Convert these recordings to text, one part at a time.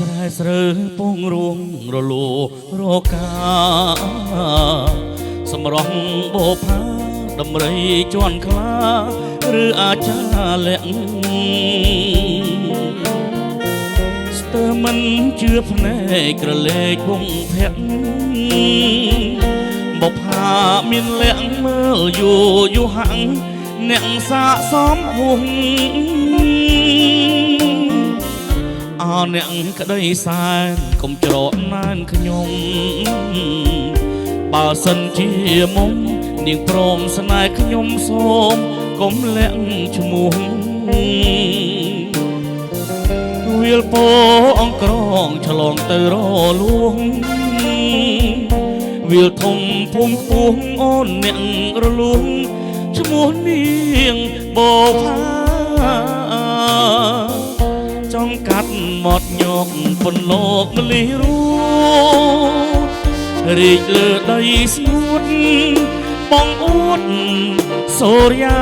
ស្រែស្រើពងរួងរលោរកាសម្រស់បោផាដំរីជន់ខ្លាឬអាចារ្យលាក់ស្ទើមិនជឿភ្នែកក្រឡេកវងភ័ក្របោផាមានលាក់មើលយូហាំងអ្នកសាកសមហួងអោអ្នកក្តីសែនកុំច្រកណានខ្ញុំបើសិនជាមុំនាងព្រមស្នេហ៍ខ្ញុំសូមកុំលាក់ឈ្មោះវាលពោអង្ក្រងឆ្លងទៅរលួងវាលធំភូមិខ្ពស់អូនអ្នករលួងឈ្មោះនាងបោផាចំកាត់មាត់ញកពន្លកម្លិះរួរីកលើដីស្ងួតបងអួតសូរិយា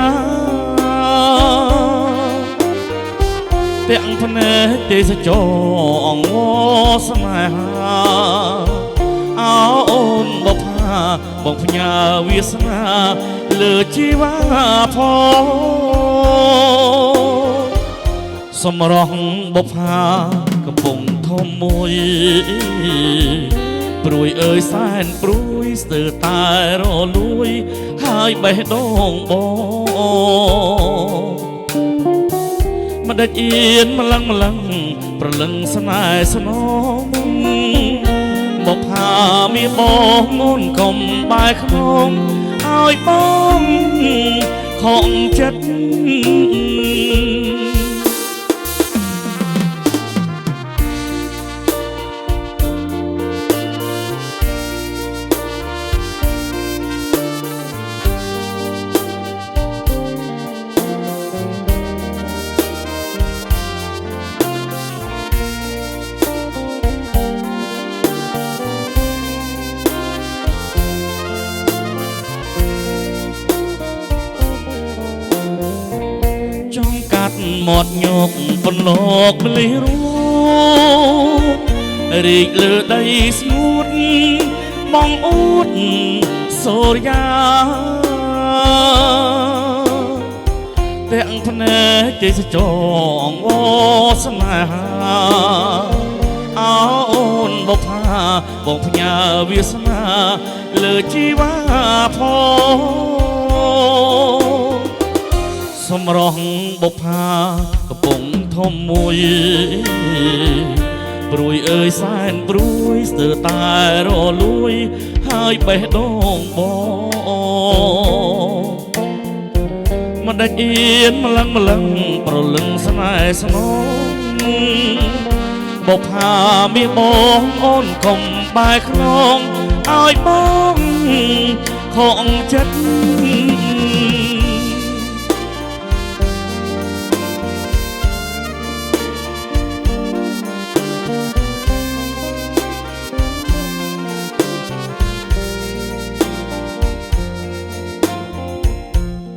ទាំងភ្នែកទេសចរអង្វរស្នេហាអោអូនបផាបងផ្ញើវាសនាលើជីវ៉ាផងសម្រស់បផាកំពុងធំមួយព្រួយអើយសែនព្រួយស្ទើរតែរលួយហើយបេះដូងបងម្ដេចអៀនម្លឹងប្រលឹងស្នេហ៍ស្នងបផាមានបងអូនកុំបែរក្នុងឲ្យបងខំចិត្តមាត់ញកពន្លកម្លិះរួរីកលើដីស្ងួតបងអួតសូរិយាទាំងភ្នែកទេសចរអង្វរស្នេហាអោអូនបផាបងផ្ញើវាសនាលើជីវ៉ាផងសម្រស់បុប្ផាកំពុងធំមួយព្រួយអើយសែនព្រួយស្ទើរតែរលួយហើយបេះដូងបងម្ដេចអៀនម្លឹងប្រលឹងស្នេហ៍ស្នងបុប្ផាមានបងអូនកុំបែរខ្នងឲ្យបងខកចិត្ត